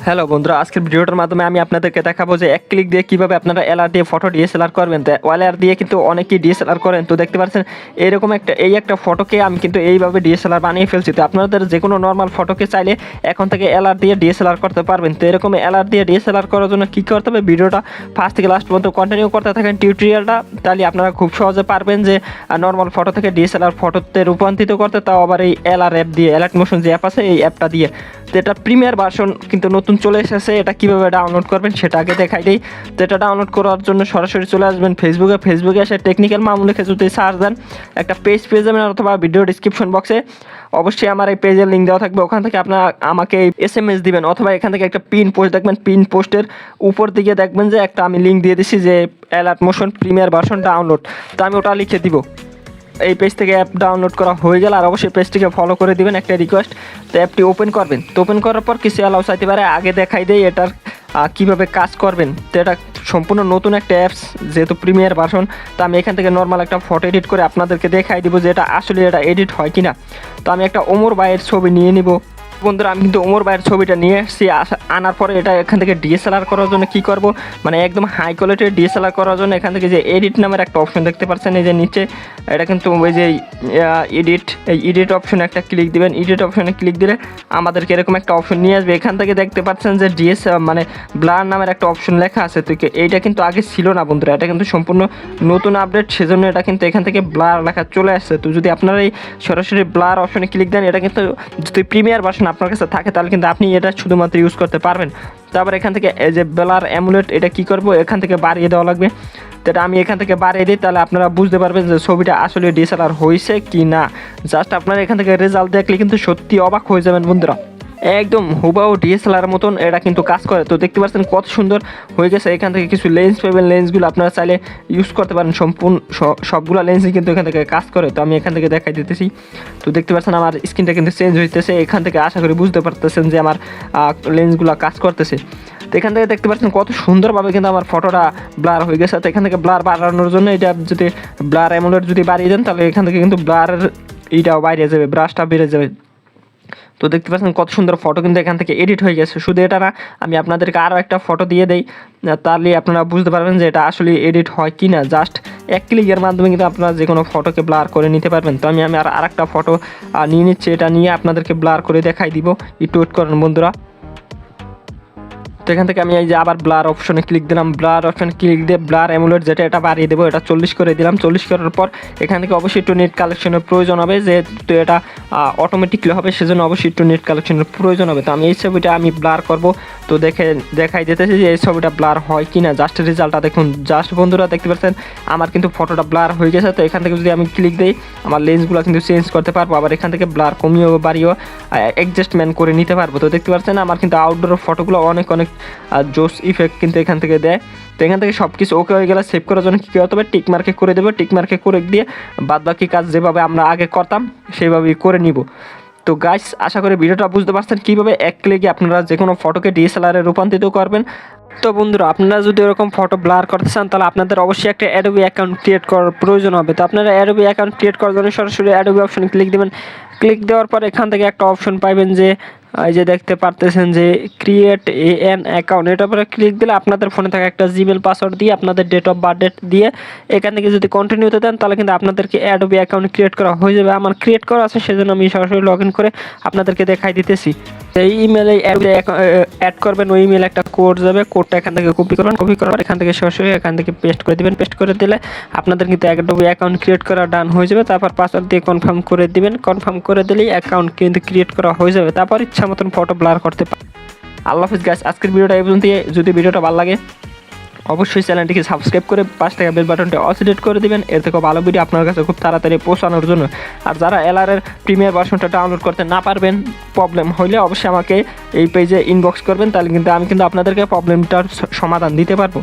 Hello বন্ধুরা, আজকের ভিডিওটার মাধ্যমে আমি আপনাদেরকে দেখাবো যে এক ক্লিক দিয়ে কিভাবে আপনারা এলআর দিয়ে ফটো ডিএসএলআর করবেন। তো ওয়ালার দিয়ে কিন্তু অনেকেই ডিএসএলআর করেন। তো দেখতে পাচ্ছেন এরকম একটা ফটোকে আমি কিন্তু এইভাবে ডিএসএলআর বানিয়ে ফেলছি। তো আপনাদের যে কোনো নর্মাল ফটোকে চাইলে এখন থেকে এলআর দিয়ে ডিএসএলআর করতে পারবেন। তো এরকম এলআর দিয়ে ডিএসএলআর করার জন্য কী করতে হবে, ভিডিওটা ফার্স্ট থেকে লাস্ট পর্যন্ত কন্টিনিউ করতে থাকেন টিউটোরিয়ালটা, তাহলে আপনারা খুব সহজে পারবেন যে নর্মাল ফটো থেকে ডিএসএলআর ফটোতে রূপান্তরিত করতে, তাও আবার এই এলআর অ্যাপ দিয়ে, এলাইট মোশন যে অ্যাপ আছে এই অ্যাপটা দিয়ে। তো এটা প্রিমিয়ার ভার্সন কিন্তু নতুন চলে এসেছে। এটা কীভাবে ডাউনলোড করবেন সেটা আগে দেখাই দিই। তো এটা ডাউনলোড করার জন্য সরাসরি চলে আসবেন ফেসবুকে এসে টেকনিক্যাল মামু লিখে যদি সার্চ দেন একটা পেজ পেয়ে যাবেন, অথবা ভিডিও ডিসক্রিপশন বক্সে অবশ্যই আমার এই পেজের লিঙ্ক দেওয়া থাকবে। ওখান থেকে আপনারা আমাকে SMS দিবেন, অথবা এখান থেকে একটা পিন পোস্ট দেখবেন, পিন পোস্টের উপর দিকে দেখবেন যে একটা আমি লিঙ্ক দিয়ে দিচ্ছি যে elite motion premier version download. তো আমি ওটা লিখে দিব। এই পেজ থেকে অ্যাপ ডাউনলোড করা হয়ে গেল, আর অবশ্যই পেজটিকে ফলো করে দিবেন, একটা রিকোয়েস্ট। তো অ্যাপটি ওপেন করবেন। তো ওপেন করার পর কিছু অ্যালাউ চাইতে পারে, আগে দেখাই দেয় এটার কীভাবে কাজ করবেন। তো এটা সম্পূর্ণ নতুন একটা অ্যাপস, যেহেতু প্রিমিয়ার ভার্সন। তো আমি এখান থেকে নর্মাল একটা ফটো এডিট করে আপনাদেরকে দেখাই দিব যে এটা আসলে এটা এডিট হয় কিনা। তো আমি একটা ওমর ভাইয়ের ছবি নিয়ে নিব। বন্ধুরা, আমি কিন্তু ওমর ভাইয়ের ছবিটা নিয়ে এসেছি। আনার পরে এটা এখান থেকে ডিএসএলআর করার জন্য কী করব, মানে একদম হাই কোয়ালিটির ডিএসএলআর করার জন্য এখান থেকে যে এডিট নামের একটা অপশন দেখতে পাচ্ছেন এই যে নিচে, এটা কিন্তু ওই যে এডিট অপশনে একটা ক্লিক দিবেন। এডিট অপশনে ক্লিক দিলে আমাদেরকে এরকম একটা অপশন নিয়ে আসবে। এখান থেকে দেখতে পাচ্ছেন যে মানে ব্লার নামের একটা অপশন লেখা আছে। তো এইটা কিন্তু আগে ছিল না বন্ধুরা, এটা কিন্তু সম্পূর্ণ নতুন আপডেট, সেজন্য এটা কিন্তু এখান থেকে ব্লার লেখা চলে আসছে। তো যদি আপনারা এই সরাসরি ব্লার অপশনে ক্লিক দেন, এটা কিন্তু যদি প্রিমিয়ার ভার্সন আপনার কাছে থাকে তাহলে কিন্তু আপনি এটা শুধুমাত্র ইউজ করতে পারবেন। তারপর এখান থেকে এই যে ব্লার অ্যামুলেট, এটা কী করবো, এখান থেকে বাড়িয়ে দেওয়া লাগবে। তো এটা আমি এখান থেকে বাড়িয়ে দিই, তাহলে আপনারা বুঝতে পারবেন যে ছবিটা আসলে ডিএসএলআর হয়েছে কি না। জাস্ট আপনারা এখান থেকে রেজাল্ট দেখলে কিন্তু সত্যি অবাক হয়ে যাবেন বন্ধুরা, একদম হুবাহু ডিএসএলআর মতন এটা কিন্তু কাজ করে। তো দেখতে পাচ্ছেন কত সুন্দর হয়ে গেছে। এখান থেকে কিছু লেন্স পাবেন, লেন্সগুলো আপনারা চাইলে ইউজ করতে পারেন। সম্পূর্ণ সবগুলো লেন্সই কিন্তু এখান থেকে কাজ করে। তো আমি এখান থেকে দেখাই দিতেছি। তো দেখতে পাচ্ছেন আমার স্ক্রিনটা কিন্তু চেঞ্জ হইতেছে। এখান থেকে আশা করি বুঝতে পারতেছেন যে আমার লেন্সগুলো কাজ করতেছে। তো এখান থেকে দেখতে পাচ্ছেন কত সুন্দরভাবে কিন্তু আমার ফটোটা ব্লার হয়ে গেছে। তো এখান থেকে ব্লার বাড়ানোর জন্য এটা যদি ব্লার অ্যামুলেট যদি বাড়িয়ে দেন, তাহলে এখান থেকে কিন্তু ব্লারের এইটাও বাইরে যাবে, ব্রাশটা বেড়ে যাবে। তো দেখতে পাচ্ছেন কত সুন্দর ফটো কিন্তু এখান থেকে এডিট হয়ে গেছে। শুধু এটা না, আমি আপনাদেরকে আরও একটা ফটো দিয়ে দেই, তাহলে আপনারা বুঝতে পারবেন যে এটা আসলে এডিট হয় কি না। জাস্ট এক ক্লিকের মাধ্যমে কিন্তু আপনারা যে কোনো ফটোকে ব্লার করে নিতে পারবেন। তো আমি আর একটা ফটো নিয়ে নিচ্ছি, এটা নিয়ে আপনাদেরকে ব্লার করে দেখাই দিব। একটু ওয়েট করেন বন্ধুরা। তো এখান থেকে আমি এই যে আবার ব্লার অপশনে ক্লিক দিলাম। ব্লার অপশনে ক্লিক দিয়ে ব্লার অ্যামুলেট যেটা এটা বাড়িয়ে দেবো, এটা 40 করে দিলাম। 40 করার পর এখান থেকে অবশ্যই একটু নেট কালেকশনের প্রয়োজন হবে, যেহেতু এটা অটোমেটিকলি হবে, সেজন্য অবশ্যই একটু নেট কালেকশনের প্রয়োজন হবে। তো আমি এই ছবিটা আমি ব্লার করব। তো দেখাই দিতেছি যে এই ছবিটা ব্লার হয় কি না। জাস্ট রেজাল্টটা দেখুন। জাস্ট বন্ধুরা দেখতে পাচ্ছেন আমার কিন্তু ফটোটা ব্লার হয়ে গেছে। তো এখান থেকে যদি আমি ক্লিক দিই, আমার লেন্সগুলো কিন্তু চেঞ্জ করতে পারবো, আবার এখান থেকে ব্লার কমিয়েও বাড়িয়েও অ্যাডজাস্টমেন্ট করে নিতে পারবো। তো দেখতে পাচ্ছেন আমার কিন্তু আউটডোর ফটোগুলো অনেক জোস ইফেক্ট কিন্তু এখান থেকে দেয়। তো এখান থেকে সব কিছু ওকে হয়ে গেলে সেভ করার জন্য কী করতে হবে, টিক মার্কে করে দেবো। টিক মার্কে করে দিয়ে বাদবাকি কাজ যেভাবে আমরা আগে করতাম সেইভাবেই করে নিব। তো গাইস, আশা করি ভিডিওটা বুঝতে পারছেন কীভাবে এক ক্লিকে আপনারা যে কোনো ফটোকে ডিএসএলআরে রূপান্তরিত করবেন। তো বন্ধুরা, আপনারা যদি এরকম ফটো ব্লার করতে চান, তাহলে আপনাদের অবশ্যই একটা অ্যাডোবি অ্যাকাউন্ট ক্রিয়েট করার প্রয়োজন হবে। তো আপনারা অ্যাডোবি অ্যাকাউন্ট ক্রিয়েট করার জন্য সরাসরি অ্যাডোবি অপশনে ক্লিক দেবেন। ক্লিক দেওয়ার পর এখান থেকে একটা অপশন পাইবেন যে এই যে দেখতে পারতেছেন যে ক্রিয়েট এন অ্যাকাউন্ট, এটার পরে ক্লিক দিলে আপনাদের ফোনে থাকা একটা জিমেল পাসওয়ার্ড দিয়ে আপনাদের ডেট অফ বার্থ দিয়ে এখান থেকে যদি কন্টিনিউতে দেন, তাহলে কিন্তু আপনাদেরকে অ্যাডোবি অ্যাকাউন্ট ক্রিয়েট করা হয়ে যাবে। আমার ক্রিয়েট করা আছে, সেজন্য আমি সরাসরি লগ ইন করে আপনাদেরকে দেখাই দিতেছি। এই ইমেলে অ্যাড করবেন, ওই ইমেলে একটা কোড যাবে, কোডটা এখান থেকে কপি করবেন। কপি করার এখান থেকে সরাসরি এখান থেকে পেস্ট করে দিবেন। পেস্ট করে দিলে আপনাদের কিন্তু অ্যাডোবি অ্যাকাউন্ট ক্রিয়েট করা ডান হয়ে যাবে। তারপর পাসওয়ার্ড দিয়ে কনফার্ম করে দিবেন। কনফার্ম করে দিলেই অ্যাকাউন্ট কিন্তু ক্রিয়েট করা হয়ে যাবে। তারপর ইচ্ছা মতন ফটো ব্লার করতে পারেন। আল্লাহ হাফিজ গাইস, আজকের ভিডিওটা এই পর্যন্ত। যদি ভিডিওটা ভালো লাগে অবশ্যই চ্যানেলটিকে সাবস্ক্রাইব করে পাশ থেকে বেল বাটনটা অল সিলেক্ট করে দিবেন। এর থেকে ভালো ভিডিও আপনার কাছে খুব তাড়াতাড়ি পৌঁছানোর জন্য। আর যারা এলআরের প্রিমিয়ার ভার্সনটা ডাউনলোড করতে না পারবেন, প্রবলেম হলে অবশ্যই আমাকে এই পেজে ইনবক্স করবেন, তাহলে কিন্তু আমি আপনাদেরকে প্রবলেমটার সমাধান দিতে পারবো।